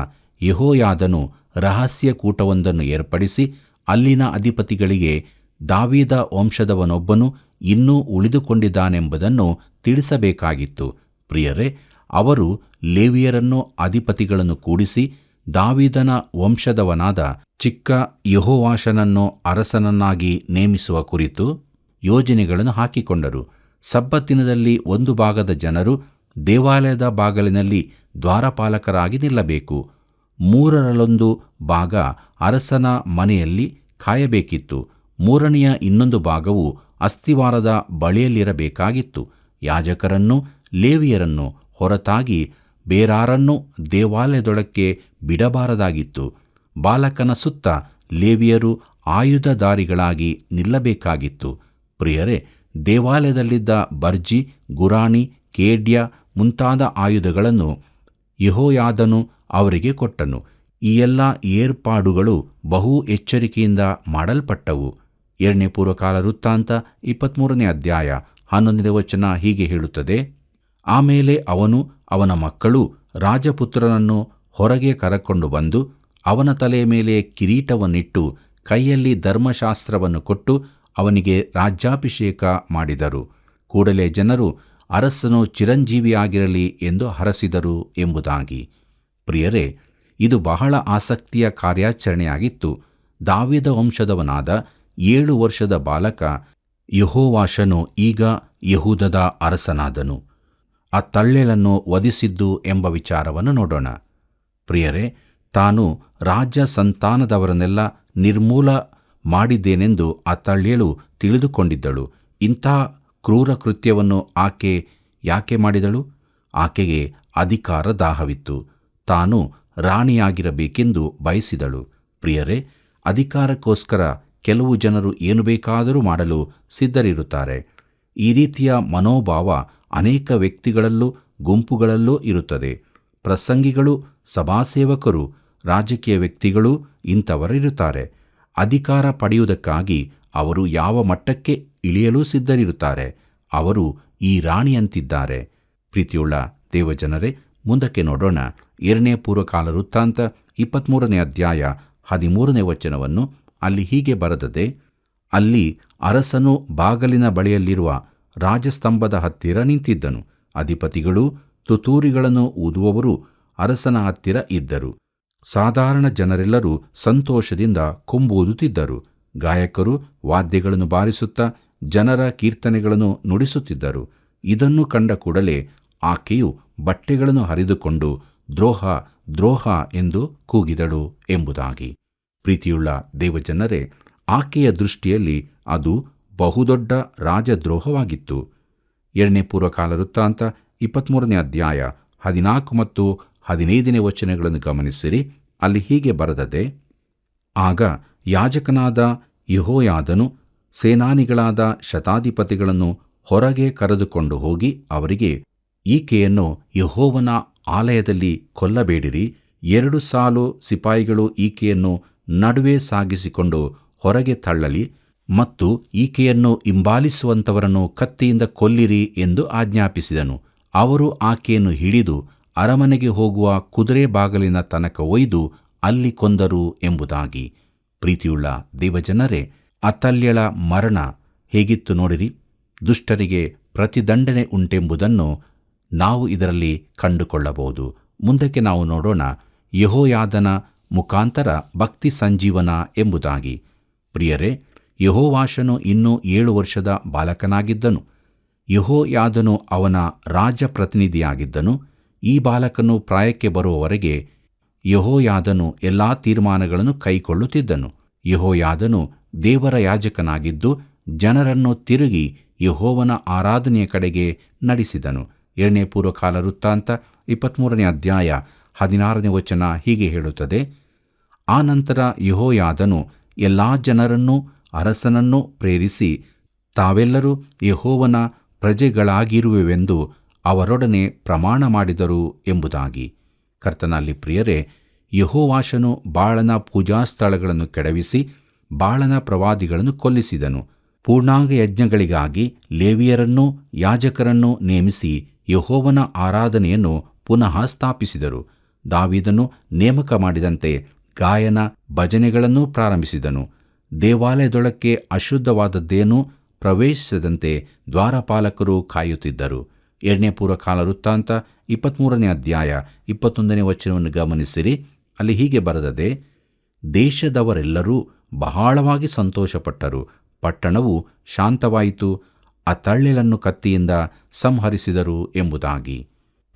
B: ಯೆಹೋಯಾದನು ರಹಸ್ಯ ಕೂಟವೊಂದನ್ನು ಏರ್ಪಡಿಸಿ ಅಲ್ಲಿನ ಅಧಿಪತಿಗಳಿಗೆ ದಾವೀದ ವಂಶದವನೊಬ್ಬನು ಇನ್ನೂ ಉಳಿದುಕೊಂಡಿದ್ದಾನೆಂಬುದನ್ನು ತಿಳಿಸಬೇಕಾಗಿತ್ತು. ಪ್ರಿಯರೇ, ಅವರು ಲೇವಿಯರನ್ನು ಅಧಿಪತಿಗಳನ್ನು ಕೂಡಿಸಿ ದಾವೀದನ ವಂಶದವನಾದ ಚಿಕ್ಕ ಯೆಹೋವಾಷನನ್ನು ಅರಸನನ್ನಾಗಿ ನೇಮಿಸುವ ಕುರಿತು ಯೋಜನೆಗಳನ್ನು ಹಾಕಿಕೊಂಡರು. ಸಬ್ಬತ್ತಿನದಲ್ಲಿ 1 ಭಾಗದ ಜನರು ದೇವಾಲಯದ ಬಾಗಿಲಿನಲ್ಲಿ ದ್ವಾರಪಾಲಕರಾಗಿ ನಿಲ್ಲಬೇಕು. 3 ಭಾಗ ಅರಸನ ಮನೆಯಲ್ಲಿ ಕಾಯಬೇಕಿತ್ತು. 3ನೆಯ ಇನ್ನೊಂದು ಭಾಗವು ಅಸ್ತಿವಾರದ ಬಳಿಯಲ್ಲಿರಬೇಕಾಗಿತ್ತು. ಯಾಜಕರನ್ನು ಲೇವಿಯರನ್ನು ಹೊರತಾಗಿ ಬೇರಾರನ್ನೂ ದೇವಾಲಯದೊಳಕ್ಕೆ ಬಿಡಬಾರದಾಗಿತ್ತು. ಬಾಲಕನ ಸುತ್ತ ಲೇವಿಯರು ಆಯುಧಧಾರಿಗಳಾಗಿ ನಿಲ್ಲಬೇಕಾಗಿತ್ತು. ಪ್ರಿಯರೇ, ದೇವಾಲಯದಲ್ಲಿದ್ದ ಬರ್ಜಿ, ಗುರಾಣಿ, ಖೇಡ್ಯ ಮುಂತಾದ ಆಯುಧಗಳನ್ನು ಯೆಹೋಯಾದನು ಅವರಿಗೆ ಕೊಟ್ಟನು. ಈ ಎಲ್ಲ ಏರ್ಪಾಡುಗಳು ಬಹು ಎಚ್ಚರಿಕೆಯಿಂದ ಮಾಡಲ್ಪಟ್ಟವು. 2 ಪೂರ್ವಕಾಲ ವೃತ್ತಾಂತ 23ನೇ ಅಧ್ಯಾಯ 11ನೇ ವಚನ ಹೀಗೆ ಹೇಳುತ್ತದೆ: ಆಮೇಲೆ ಅವನು ಅವನ ಮಕ್ಕಳು ರಾಜಪುತ್ರನನ್ನು ಹೊರಗೆ ಕರಕೊಂಡು ಬಂದು ಅವನ ತಲೆಯ ಮೇಲೆ ಕಿರೀಟವನ್ನಿಟ್ಟು ಕೈಯಲ್ಲಿ ಧರ್ಮಶಾಸ್ತ್ರವನ್ನು ಕೊಟ್ಟು ಅವನಿಗೆ ರಾಜ್ಯಾಭಿಷೇಕ ಮಾಡಿದರು. ಕೂಡಲೇ ಜನರು ಅರಸನು ಚಿರಂಜೀವಿಯಾಗಿರಲಿ ಎಂದು ಹರಸಿದರು ಎಂಬುದಾಗಿ. ಪ್ರಿಯರೇ, ಇದು ಬಹಳ ಆಸಕ್ತಿಯ ಕಾರ್ಯಾಚರಣೆಯಾಗಿತ್ತು. ದಾವೀದ ವಂಶದವನಾದ 7 ವರ್ಷದ ಬಾಲಕ ಯೆಹೋವಾಷನು ಈಗ ಯೆಹೂದದ ಅರಸನಾದನು. ಅತಲ್ಯಳನ್ನು ವಧಿಸಿದ್ದು ಎಂಬ ವಿಚಾರವನ್ನು ನೋಡೋಣ. ಪ್ರಿಯರೇ, ತಾನು ರಾಜ ಸಂತಾನದವರನ್ನೆಲ್ಲ ನಿರ್ಮೂಲ ಮಾಡಿದ್ದೇನೆಂದು ಅತಲ್ಯಳು ತಿಳಿದುಕೊಂಡಿದ್ದಳು. ಇಂಥ ಕ್ರೂರ ಕೃತ್ಯವನ್ನು ಆಕೆ ಯಾಕೆ ಮಾಡಿದಳು? ಆಕೆಗೆ ಅಧಿಕಾರ ದಾಹವಿತ್ತು. ತಾನು ರಾಣಿಯಾಗಿರಬೇಕೆಂದು ಬಯಸಿದಳು. ಪ್ರಿಯರೇ, ಅಧಿಕಾರಕ್ಕೋಸ್ಕರ ಕೆಲವು ಜನರು ಏನು ಬೇಕಾದರೂ ಮಾಡಲು ಸಿದ್ಧರಿರುತ್ತಾರೆ. ಈ ರೀತಿಯ ಮನೋಭಾವ ಅನೇಕ ವ್ಯಕ್ತಿಗಳಲ್ಲೂ ಗುಂಪುಗಳಲ್ಲೂ ಇರುತ್ತದೆ. ಪ್ರಸಂಗಿಗಳು, ಸಭಾಸೇವಕರು, ರಾಜಕೀಯ ವ್ಯಕ್ತಿಗಳೂ ಇಂಥವರಿರುತ್ತಾರೆ. ಅಧಿಕಾರ ಪಡೆಯುವುದಕ್ಕಾಗಿ ಅವರು ಯಾವ ಮಟ್ಟಕ್ಕೆ ಇಳಿಯಲು ಸಿದ್ಧರಿರುತ್ತಾರೆ. ಅವರು ಈ ರಾಣಿಯಂತಿದ್ದಾರೆ. ಪ್ರೀತಿಯುಳ್ಳ ದೇವಜನರೇ, ಮುಂದಕ್ಕೆ ನೋಡೋಣ. 2 ಪೂರ್ವಕಾಲ ವೃತ್ತಾಂತ 23ನೇ ಅಧ್ಯಾಯ 13ನೇ ವಚನವನ್ನು. ಅಲ್ಲಿ ಹೀಗೆ ಬರೆದದೆ: ಅಲ್ಲಿ ಅರಸನು ಬಾಗಲಿನ ಬಳಿಯಲ್ಲಿರುವ ರಾಜಸ್ತಂಭದ ಹತ್ತಿರ ನಿಂತಿದ್ದನು. ಅಧಿಪತಿಗಳು, ತುತ್ತೂರಿಗಳನ್ನು ಊದುವವರು ಅರಸನ ಹತ್ತಿರ ಇದ್ದರು. ಸಾಧಾರಣ ಜನರೆಲ್ಲರೂ ಸಂತೋಷದಿಂದ ಕೊಂಬೂದುತ್ತಿದ್ದರು. ಗಾಯಕರು ವಾದ್ಯಗಳನ್ನು ಬಾರಿಸುತ್ತಾ ಜನರ ಕೀರ್ತನೆಗಳನ್ನು ನುಡಿಸುತ್ತಿದ್ದರು. ಇದನ್ನು ಕಂಡ ಕೂಡಲೇ ಆಕೆಯು ಬಟ್ಟೆಗಳನ್ನು ಹರಿದುಕೊಂಡು ದ್ರೋಹ, ದ್ರೋಹ ಎಂದು ಕೂಗಿದಳು ಎಂಬುದಾಗಿ. ಪ್ರೀತಿಯುಳ್ಳ ದೇವಜನರೇ, ಆಕೆಯ ದೃಷ್ಟಿಯಲ್ಲಿ ಅದು ಬಹುದೊಡ್ಡ ರಾಜದ್ರೋಹವಾಗಿತ್ತು. 2 ಪೂರ್ವಕಾಲ ವೃತ್ತಾಂತ 23ನೇ ಅಧ್ಯಾಯ 14 ಮತ್ತು 15ನೇ ವಚನಗಳನ್ನು ಗಮನಿಸಿರಿ. ಅಲ್ಲಿ ಹೀಗೆ ಬರೆದದೆ: ಆಗ ಯಾಜಕನಾದ ಯೆಹೋಯಾದನು ಸೇನಾನಿಗಳಾದ ಶತಾಧಿಪತಿಗಳನ್ನು ಹೊರಗೆ ಕರೆದುಕೊಂಡು ಹೋಗಿ ಅವರಿಗೆ, ಈಕೆಯನ್ನು ಯೆಹೋವನ ಆಲಯದಲ್ಲಿ ಕೊಲ್ಲಬೇಡಿರಿ. 2 ಸಾಲು ಸಿಪಾಯಿಗಳು ಈಕೆಯನ್ನು ನಡುವೆ ಸಾಗಿಸಿಕೊಂಡು ಹೊರಗೆ ತಳ್ಳಲಿ ಮತ್ತು ಈಕೆಯನ್ನು ಹಿಂಬಾಲಿಸುವಂಥವರನ್ನು ಕತ್ತಿಯಿಂದ ಕೊಲ್ಲಿರಿ ಎಂದು ಆಜ್ಞಾಪಿಸಿದನು. ಅವರು ಆಕೆಯನ್ನು ಹಿಡಿದು ಅರಮನೆಗೆ ಹೋಗುವ ಕುದುರೆ ಬಾಗಿಲಿನ ತನಕ ಒಯ್ದು ಅಲ್ಲಿ ಕೊಂದರು ಎಂಬುದಾಗಿ. ಪ್ರೀತಿಯುಳ್ಳ ದೇವಜನರೇ, ಅತಲ್ಯಳ ಮರಣ ಹೇಗಿತ್ತು ನೋಡಿರಿ. ದುಷ್ಟರಿಗೆ ಪ್ರತಿದಂಡನೆ ಉಂಟೆಂಬುದನ್ನು ನಾವು ಇದರಲ್ಲಿ ಕಂಡುಕೊಳ್ಳಬಹುದು. ಮುಂದಕ್ಕೆ ನಾವು ನೋಡೋಣ ಯೆಹೋಯಾದನ ಮುಖಾಂತರ ಭಕ್ತಿ ಸಂಜೀವನ ಎಂಬುದಾಗಿ. ಪ್ರಿಯರೇ, ಯೆಹೋವಾಷನು ಇನ್ನೂ 7 ವರ್ಷದ ಬಾಲಕನಾಗಿದ್ದನು. ಯೆಹೋಯಾದನು ಅವನ ರಾಜ ಪ್ರತಿನಿಧಿಯಾಗಿದ್ದನು. ಈ ಬಾಲಕನು ಪ್ರಾಯಕ್ಕೆ ಬರುವವರೆಗೆ ಯೆಹೋಯಾದನು ಎಲ್ಲಾ ತೀರ್ಮಾನಗಳನ್ನು ಕೈಕೊಳ್ಳುತ್ತಿದ್ದನು. ಯೆಹೋಯಾದನು ದೇವರ ಯಾಜಕನಾಗಿದ್ದು ಜನರನ್ನು ತಿರುಗಿ ಯೆಹೋವನ ಆರಾಧನೆಯ ಕಡೆಗೆ ನಡೆಸಿದನು. 2 ಪೂರ್ವಕಾಲ ವೃತ್ತಾಂತ 23 ಅಧ್ಯಾಯ 16 ವಚನ ಹೀಗೆ ಹೇಳುತ್ತದೆ. ಆ ನಂತರ ಯೆಹೋಯಾದನು ಎಲ್ಲಾ ಜನರನ್ನೂ ಅರಸನನ್ನೂ ಪ್ರೇರಿಸಿ ತಾವೆಲ್ಲರೂ ಯೆಹೋವನ ಪ್ರಜೆಗಳಾಗಿರುವೆವೆಂದು ಅವರೊಡನೆ ಪ್ರಮಾಣ ಮಾಡಿದರು ಎಂಬುದಾಗಿ. ಕರ್ತನಲ್ಲಿ ಪ್ರಿಯರೇ, ಯೆಹೋವಾಷನು ಬಾಳನ ಪೂಜಾಸ್ಥಳಗಳನ್ನು ಕೆಡವಿಸಿ ಬಾಳನ ಪ್ರವಾದಿಗಳನ್ನು ಕೊಲ್ಲಿಸಿದನು. ಪೂರ್ಣಾಂಗ ಯಜ್ಞಗಳಿಗಾಗಿ ಲೇವಿಯರನ್ನೂ ಯಾಜಕರನ್ನೂ ನೇಮಿಸಿ ಯೆಹೋವನ ಆರಾಧನೆಯನ್ನು ಪುನಃ ಸ್ಥಾಪಿಸಿದರು. ದಾವೀದನು ನೇಮಕ ಮಾಡಿದಂತೆ ಗಾಯನ ಭಜನೆಗಳನ್ನೂ ಪ್ರಾರಂಭಿಸಿದನು. ದೇವಾಲಯದೊಳಕ್ಕೆ ಅಶುದ್ಧವಾದದ್ದೇನೂ ಪ್ರವೇಶಿಸದಂತೆ ದ್ವಾರಪಾಲಕರು ಕಾಯುತ್ತಿದ್ದರು. 2 ಪೂರ್ವಕಾಲ ವೃತ್ತಾಂತ 23 ಅಧ್ಯಾಯ 21 ವಚನವನ್ನು ಗಮನಿಸಿರಿ. ಅಲ್ಲಿ ಹೀಗೆ ಬರೆದದೆ, ದೇಶದವರೆಲ್ಲರೂ ಬಹಳವಾಗಿ ಸಂತೋಷಪಟ್ಟರು, ಪಟ್ಟಣವು ಶಾಂತವಾಯಿತು, ಆ ತಳ್ಳಿಲನ್ನು ಕತ್ತಿಯಿಂದ ಸಂಹರಿಸಿದರು ಎಂಬುದಾಗಿ.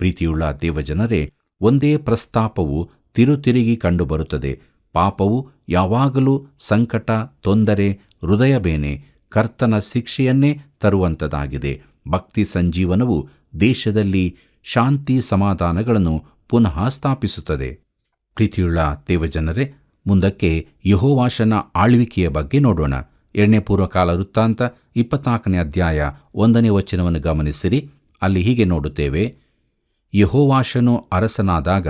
B: ಪ್ರೀತಿಯುಳ್ಳ ದೇವಜನರೇ, ಒಂದೇ ಪ್ರಸ್ತಾಪವು ತಿರುತಿರುಗಿ ಕಂಡುಬರುತ್ತದೆ. ಪಾಪವು ಯಾವಾಗಲೂ ಸಂಕಟ, ತೊಂದರೆ, ಹೃದಯಬೇನೆ, ಕರ್ತನ ಶಿಕ್ಷೆಯನ್ನೇ ತರುವಂಥದ್ದಾಗಿದೆ. ಭಕ್ತಿ ಸಂಜೀವನವು ದೇಶದಲ್ಲಿ ಶಾಂತಿ ಸಮಾಧಾನಗಳನ್ನು ಪುನಃ ಸ್ಥಾಪಿಸುತ್ತದೆ. ಪ್ರೀತಿಯುಳ್ಳ ದೇವಜನರೇ, ಮುಂದಕ್ಕೆ ಯೆಹೋವಾಷನ ಆಳ್ವಿಕೆಯ ಬಗ್ಗೆ ನೋಡೋಣ. 2 ಪೂರ್ವಕಾಲ ವೃತ್ತಾಂತ 24 ಅಧ್ಯಾಯ 1 ವಚನವನ್ನು ಗಮನಿಸಿರಿ. ಅಲ್ಲಿ ಹೀಗೆ ನೋಡುತ್ತೇವೆ. ಯೆಹೋವಾಷನು ಅರಸನಾದಾಗ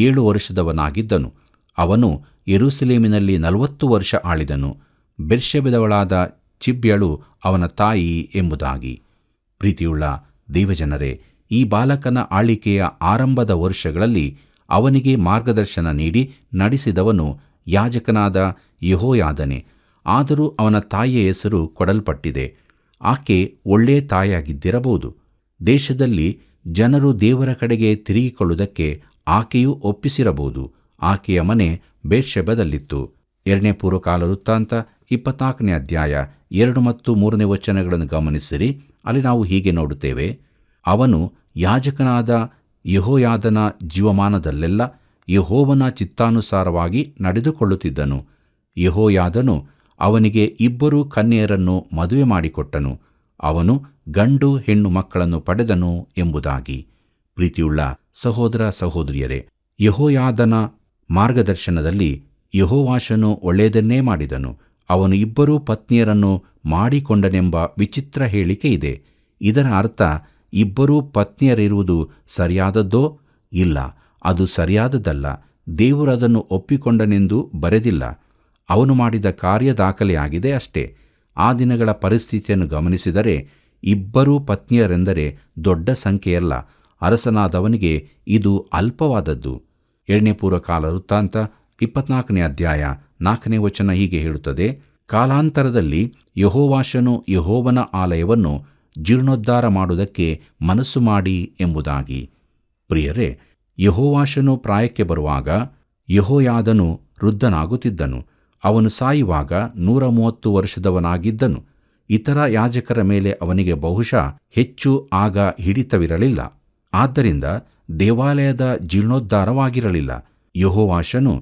B: 7 ವರ್ಷದವನಾಗಿದ್ದನು. ಅವನು ಯೆರೂಸಲೇಮಿನಲ್ಲಿ 40 ವರ್ಷ ಆಳಿದನು. ಬೆರ್ಷೆಬದವಳಾದ ಚಿಬ್ಯಳು ಅವನ ತಾಯಿ ಎಂಬುದಾಗಿ. ಪ್ರೀತಿಯುಳ್ಳ ದೇವಜನರೇ, ಈ ಬಾಲಕನ ಆಳ್ವಿಕೆಯ ಆರಂಭದ ವರ್ಷಗಳಲ್ಲಿ ಅವನಿಗೆ ಮಾರ್ಗದರ್ಶನ ನೀಡಿ ನಡೆಸಿದವನು ಯಾಜಕನಾದ ಯೆಹೋಯಾದನೇ. ಆದರೂ ಅವನ ತಾಯಿಯ ಹೆಸರು ಕೊಡಲ್ಪಟ್ಟಿದೆ. ಆಕೆ ಒಳ್ಳೆಯ ತಾಯಿಯಾಗಿದ್ದಿರಬಹುದು. ದೇಶದಲ್ಲಿ ಜನರು ದೇವರ ಕಡೆಗೆ ತಿರುಗಿಕೊಳ್ಳುವುದಕ್ಕೆ ಆಕೆಯೂ ಒಪ್ಪಿಸಿರಬಹುದು. ಆಕೆಯ ಮನೆ ಬೇರ್ಷೆಬದಲ್ಲಿತ್ತು. 2 ಪೂರ್ವಕಾಲ ವೃತ್ತಾಂತ 24 ಅಧ್ಯಾಯ 2 ಮತ್ತು 3 ವಚನಗಳನ್ನು ಗಮನಿಸಿರಿ. ಅಲ್ಲಿ ನಾವು ಹೀಗೆ ನೋಡುತ್ತೇವೆ. ಅವನು ಯಾಜಕನಾದ ಯೆಹೋಯಾದನ ಜೀವಮಾನದಲ್ಲೆಲ್ಲ ಯೆಹೋವನ ಚಿತ್ತಾನುಸಾರವಾಗಿ ನಡೆದುಕೊಳ್ಳುತ್ತಿದ್ದನು. ಯೆಹೋಯಾದನು ಅವನಿಗೆ 2 ಕನ್ಯೆಯರನ್ನು ಮದುವೆ ಮಾಡಿಕೊಟ್ಟನು. ಅವನು ಗಂಡು ಹೆಣ್ಣು ಮಕ್ಕಳನ್ನು ಪಡೆದನು ಎಂಬುದಾಗಿ. ಪ್ರೀತಿಯುಳ್ಳ ಸಹೋದರ ಸಹೋದರಿಯರೇ, ಯೆಹೋಯಾದನ ಮಾರ್ಗದರ್ಶನದಲ್ಲಿ ಯೆಹೋವಾಷನು ಒಳ್ಳೆಯದನ್ನೇ ಮಾಡಿದನು. ಅವನು 2 ಪತ್ನಿಯರನ್ನು ಮಾಡಿಕೊಂಡನೆಂಬ ವಿಚಿತ್ರ ಹೇಳಿಕೆ ಇದೆ. ಇದರ ಅರ್ಥ 2 ಪತ್ನಿಯರಿರುವುದು ಸರಿಯಾದದ್ದೋ? ಇಲ್ಲ, ಅದು ಸರಿಯಾದದ್ದಲ್ಲ. ದೇವರು ಅದನ್ನು ಒಪ್ಪಿಕೊಂಡನೆಂದು ಬರೆದಿಲ್ಲ. ಅವನು ಮಾಡಿದ ಕಾರ್ಯ ದಾಖಲೆಯಾಗಿದೆ ಅಷ್ಟೇ. ಆ ದಿನಗಳ ಪರಿಸ್ಥಿತಿಯನ್ನು ಗಮನಿಸಿದರೆ 2 ಪತ್ನಿಯರೆಂದರೆ ದೊಡ್ಡ ಸಂಖ್ಯೆಯಲ್ಲ. ಅರಸನಾದವನಿಗೆ ಇದು ಅಲ್ಪವಾದದ್ದು. 2 ಪೂರ್ವಕಾಲ ವೃತ್ತಾಂತ 24 ಅಧ್ಯಾಯ 4 ವಚನ ಹೀಗೆ ಹೇಳುತ್ತದೆ. ಕಾಲಾಂತರದಲ್ಲಿ ಯೆಹೋವಾಷನು ಯೆಹೋವನ ಆಲಯವನ್ನು ಜೀರ್ಣೋದ್ಧಾರ ಮಾಡುವುದಕ್ಕೆ ಮನಸ್ಸು ಮಾಡಿ ಎಂಬುದಾಗಿ. ಪ್ರಿಯರೇ, ಯೆಹೋವಾಷನು ಪ್ರಾಯಕ್ಕೆ ಬರುವಾಗ ಯೆಹೋಯಾದನು ವೃದ್ಧನಾಗುತ್ತಿದ್ದನು. ಅವನು ಸಾಯುವಾಗ 130 ವರ್ಷದವನಾಗಿದ್ದನು. ಇತರ ಯಾಜಕರ ಮೇಲೆ ಅವನಿಗೆ ಬಹುಶಃ ಹೆಚ್ಚು ಆಗ ಹಿಡಿತವಿರಲಿಲ್ಲ. ಆದ್ದರಿಂದ ದೇವಾಲಯದ ಜೀರ್ಣೋದ್ಧಾರವಾಗಿರಲಿಲ್ಲ. ಯೆಹೋವಾಷನು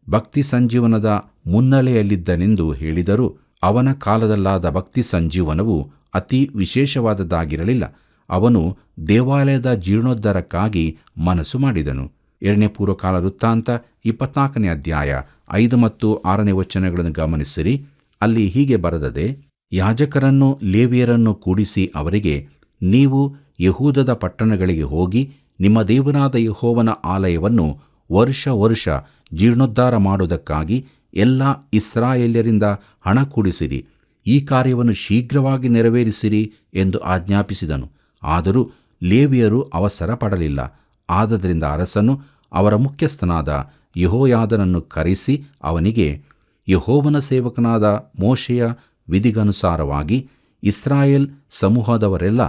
B: ಭಕ್ತಿ ಸಂಜೀವನದ ಮುನ್ನೆಲೆಯಲ್ಲಿದ್ದನೆಂದು ಹೇಳಿದರೂ ಅವನ ಕಾಲದಲ್ಲಾದ ಭಕ್ತಿ ಸಂಜೀವನವು ಅತಿ ವಿಶೇಷವಾದದ್ದಾಗಿರಲಿಲ್ಲ. ಅವನು ದೇವಾಲಯದ ಜೀರ್ಣೋದ್ಧಾರಕ್ಕಾಗಿ ಮನಸ್ಸು ಮಾಡಿದನು. 2 ಪೂರ್ವಕಾಲ ವೃತ್ತಾಂತ 24 ಅಧ್ಯಾಯ 5 ಮತ್ತು 6 ವಚನಗಳನ್ನು ಗಮನಿಸಿರಿ. ಅಲ್ಲಿ ಹೀಗೆ ಬರೆದದೆ, ಯಾಜಕರನ್ನು ಲೇವಿಯರನ್ನು ಕೂಡಿಸಿ ಅವರಿಗೆ, ನೀವು ಯೆಹೂದದ ಪಟ್ಟಣಗಳಿಗೆ ಹೋಗಿ ನಿಮ್ಮ ದೇವರಾದ ಯೆಹೋವನ ಆಲಯವನ್ನು ವರ್ಷ ಜೀರ್ಣೋದ್ಧಾರ ಮಾಡುವುದಕ್ಕಾಗಿ ಎಲ್ಲ ಇಸ್ರಾಯೇಲ್ಯರಿಂದ ಹಣ ಕೂಡಿಸಿರಿ. ಈ ಕಾರ್ಯವನ್ನು ಶೀಘ್ರವಾಗಿ ನೆರವೇರಿಸಿರಿ ಎಂದು ಆಜ್ಞಾಪಿಸಿದನು. ಆದರೂ ಲೇವಿಯರು ಅವಸರ ಪಡಲಿಲ್ಲ. ಆದದರಿಂದ ಅರಸನು ಅವರ ಮುಖ್ಯಸ್ಥನಾದ ಯೆಹೋಯಾದನನ್ನು ಕರೆಸಿ ಅವನಿಗೆ, ಯೆಹೋವನ ಸೇವಕನಾದ ಮೋಶೆಯ ವಿಧಿಗನುಸಾರವಾಗಿ ಇಸ್ರಾಯೇಲ್ ಸಮೂಹದವರೆಲ್ಲ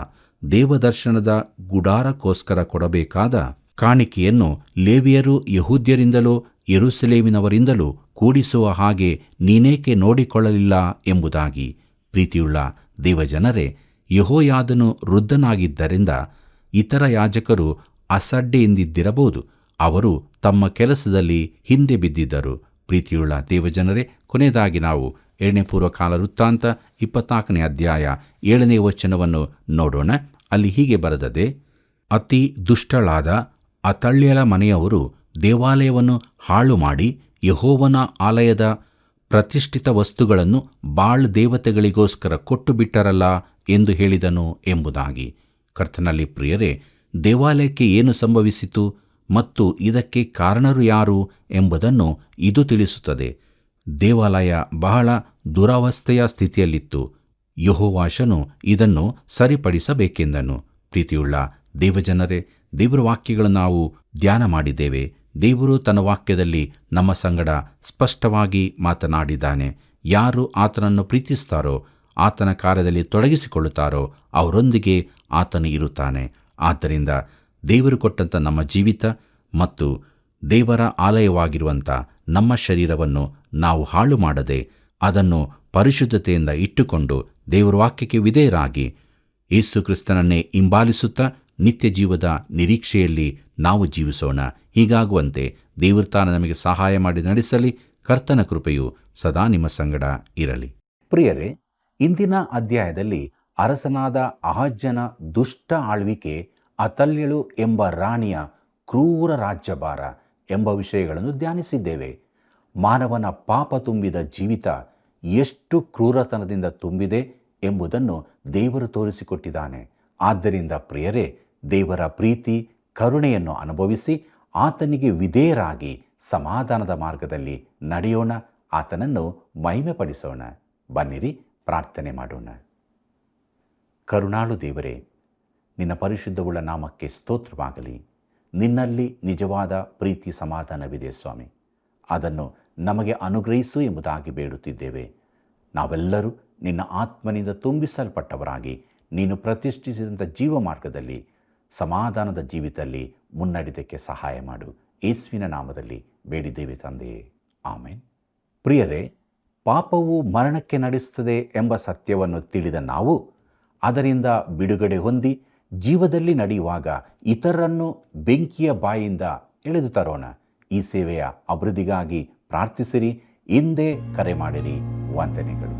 B: ದೇವದರ್ಶನದ ಗುಡಾರಕ್ಕೋಸ್ಕರ ಕೊಡಬೇಕಾದ ಕಾಣಿಕೆಯನ್ನು ಲೇವಿಯರು ಯೆಹೂದ್ಯರಿಂದಲೂ ಯೆರೂಸಲೇಮಿನವರಿಂದಲೂ ಕೂಡಿಸುವ ಹಾಗೆ ನೀನೇಕೆ ನೋಡಿಕೊಳ್ಳಲಿಲ್ಲ ಎಂಬುದಾಗಿ. ಪ್ರೀತಿಯುಳ್ಳ ದೇವಜನರೇ, ಯೆಹೋಯಾದನು ವೃದ್ಧನಾಗಿದ್ದರಿಂದ ಇತರ ಯಾಜಕರು ಅಸಡ್ಡೆಯಿಂದಿದ್ದಿರಬಹುದು. ಅವರು ತಮ್ಮ ಕೆಲಸದಲ್ಲಿ ಹಿಂದೆ ಬಿದ್ದಿದ್ದರು. ಪ್ರೀತಿಯುಳ್ಳ ದೇವಜನರೇ, ಕೊನೆಯದಾಗಿ ನಾವು 2ನೇ ಪೂರ್ವಕಾಲ ವೃತ್ತಾಂತ 24ನೇ ಅಧ್ಯಾಯ 7ನೇ ವಚನವನ್ನು ನೋಡೋಣ. ಅಲ್ಲಿ ಹೀಗೆ ಬರೆದದೆ: ಅತಿ ದುಷ್ಟಳಾದ ಅತಳ್ಯಳ ಮನೆಯವರು ದೇವಾಲಯವನ್ನು ಹಾಳು ಮಾಡಿ ಯೆಹೋವನ ಆಲಯದ ಪ್ರತಿಷ್ಠಿತ ವಸ್ತುಗಳನ್ನು ಬಾಳ್ ದೇವತೆಗಳಿಗೋಸ್ಕರ ಕೊಟ್ಟು ಬಿಟ್ಟರಲ್ಲ ಎಂದು ಹೇಳಿದನು ಎಂಬುದಾಗಿ. ಕರ್ತನಲ್ಲಿ ಪ್ರಿಯರೇ, ದೇವಾಲಯಕ್ಕೆ ಏನು ಸಂಭವಿಸಿತು ಮತ್ತು ಇದಕ್ಕೆ ಕಾರಣರು ಯಾರು ಎಂಬುದನ್ನು ಇದು ತಿಳಿಸುತ್ತದೆ. ದೇವಾಲಯ ಬಹಳ ದುರವಸ್ಥೆಯ ಸ್ಥಿತಿಯಲ್ಲಿತ್ತು. ಯೆಹೋವಾಷನು ಇದನ್ನು ಸರಿಪಡಿಸಬೇಕೆಂದನು. ಪ್ರೀತಿಯುಳ್ಳ ದೇವಜನರೇ, ದೇವರ ವಾಕ್ಯಗಳನ್ನು ನಾವು ಧ್ಯಾನ ಮಾಡಿದ್ದೇವೆ. ದೇವರು ತನ್ನ ವಾಕ್ಯದಲ್ಲಿ ನಮ್ಮ ಸಂಗಡ ಸ್ಪಷ್ಟವಾಗಿ ಮಾತನಾಡಿದ್ದಾನೆ. ಯಾರು ಆತನನ್ನು ಪ್ರೀತಿಸ್ತಾರೋ, ಆತನ ಕಾರ್ಯದಲ್ಲಿ ತೊಡಗಿಸಿಕೊಳ್ಳುತ್ತಾರೋ ಅವರೊಂದಿಗೆ ಆತನು ಇರುತ್ತಾನೆ. ಆದ್ದರಿಂದ ದೇವರು ಕೊಟ್ಟಂಥ ನಮ್ಮ ಜೀವಿತ ಮತ್ತು ದೇವರ ಆಲಯವಾಗಿರುವಂಥ ನಮ್ಮ ಶರೀರವನ್ನು ನಾವು ಹಾಳು ಮಾಡದೆ ಅದನ್ನು ಪರಿಶುದ್ಧತೆಯಿಂದ ಇಟ್ಟುಕೊಂಡು ದೇವರ ವಾಕ್ಯಕ್ಕೆ ವಿಧೇಯರಾಗಿ ಯೇಸು ಕ್ರಿಸ್ತನನ್ನೇ ಹಿಂಬಾಲಿಸುತ್ತಾ ನಿತ್ಯ ಜೀವದ ನಿರೀಕ್ಷೆಯಲ್ಲಿ ನಾವು ಜೀವಿಸೋಣ. ಹೀಗಾಗುವಂತೆ ದೇವರು ತಾನು ನಮಗೆ ಸಹಾಯ ಮಾಡಿ ನಡೆಸಲಿ. ಕರ್ತನ ಕೃಪೆಯು ಸದಾ ನಿಮ್ಮ ಸಂಗಡ ಇರಲಿ.
A: ಪ್ರಿಯರೇ, ಇಂದಿನ ಅಧ್ಯಾಯದಲ್ಲಿ ಅರಸನಾದ ಅಹಜ್ಯನ ದುಷ್ಟ ಆಳ್ವಿಕೆ, ಅತಲ್ಯಳು ಎಂಬ ರಾಣಿಯ ಕ್ರೂರ ರಾಜ್ಯಭಾರ ಎಂಬ ವಿಷಯಗಳನ್ನು ಧ್ಯಾನಿಸಿದ್ದೇವೆ. ಮಾನವನ ಪಾಪ ತುಂಬಿದ ಜೀವಿತ ಎಷ್ಟು ಕ್ರೂರತನದಿಂದ ತುಂಬಿದೆ ಎಂಬುದನ್ನು ದೇವರು ತೋರಿಸಿಕೊಟ್ಟಿದ್ದಾನೆ. ಆದ್ದರಿಂದ ಪ್ರಿಯರೇ, ದೇವರ ಪ್ರೀತಿ ಕರುಣೆಯನ್ನು ಅನುಭವಿಸಿ ಆತನಿಗೆ ವಿಧೇಯರಾಗಿ ಸಮಾಧಾನದ ಮಾರ್ಗದಲ್ಲಿ ನಡೆಯೋಣ. ಆತನನ್ನು ಮಹಿಮೆಪಡಿಸೋಣ. ಬನ್ನಿರಿ, ಪ್ರಾರ್ಥನೆ ಮಾಡೋಣ. ಕರುಣಾಳು ದೇವರೇ, ನಿನ್ನ ಪರಿಶುದ್ಧವುಳ್ಳ ನಾಮಕ್ಕೆ ಸ್ತೋತ್ರವಾಗಲಿ. ನಿನ್ನಲ್ಲಿ ನಿಜವಾದ ಪ್ರೀತಿ ಸಮಾಧಾನವಿದೆ ಸ್ವಾಮಿ. ಅದನ್ನು ನಮಗೆ ಅನುಗ್ರಹಿಸು ಎಂಬುದಾಗಿ ಬೇಡುತ್ತಿದ್ದೇವೆ. ನಾವೆಲ್ಲರೂ ನಿನ್ನ ಆತ್ಮನಿಂದ ತುಂಬಿಸಲ್ಪಟ್ಟವರಾಗಿ ನೀನು ಪ್ರತಿಷ್ಠಿಸಿದಂಥ ಜೀವ ಮಾರ್ಗದಲ್ಲಿ ಸಮಾಧಾನದ ಜೀವಿತದಲ್ಲಿ ಮುನ್ನಡೆದಕ್ಕೆ ಸಹಾಯ ಮಾಡು. ಯೇಸುವಿನ ನಾಮದಲ್ಲಿ ಬೇಡಿದ್ದೇವೆ ತಂದೆಯೇ, ಆಮೇನ್. ಪ್ರಿಯರೇ, ಪಾಪವು ಮರಣಕ್ಕೆ ನಡೆಸುತ್ತದೆ ಎಂಬ ಸತ್ಯವನ್ನು ತಿಳಿದ ನಾವು ಅದರಿಂದ ಬಿಡುಗಡೆ ಹೊಂದಿ ಜೀವದಲ್ಲಿ ನಡೆಯುವಾಗ ಇತರರನ್ನು ಬೆಂಕಿಯ ಬಾಯಿಂದ ಎಳೆದು ತರೋಣ. ಈ ಸೇವೆಯ ಅಭಿವೃದ್ಧಿಗಾಗಿ ಪ್ರಾರ್ಥಿಸಿರಿ. ಹಿಂದೆ ಕರೆ ಮಾಡಿರಿ. ವಂದನೆಗಳು.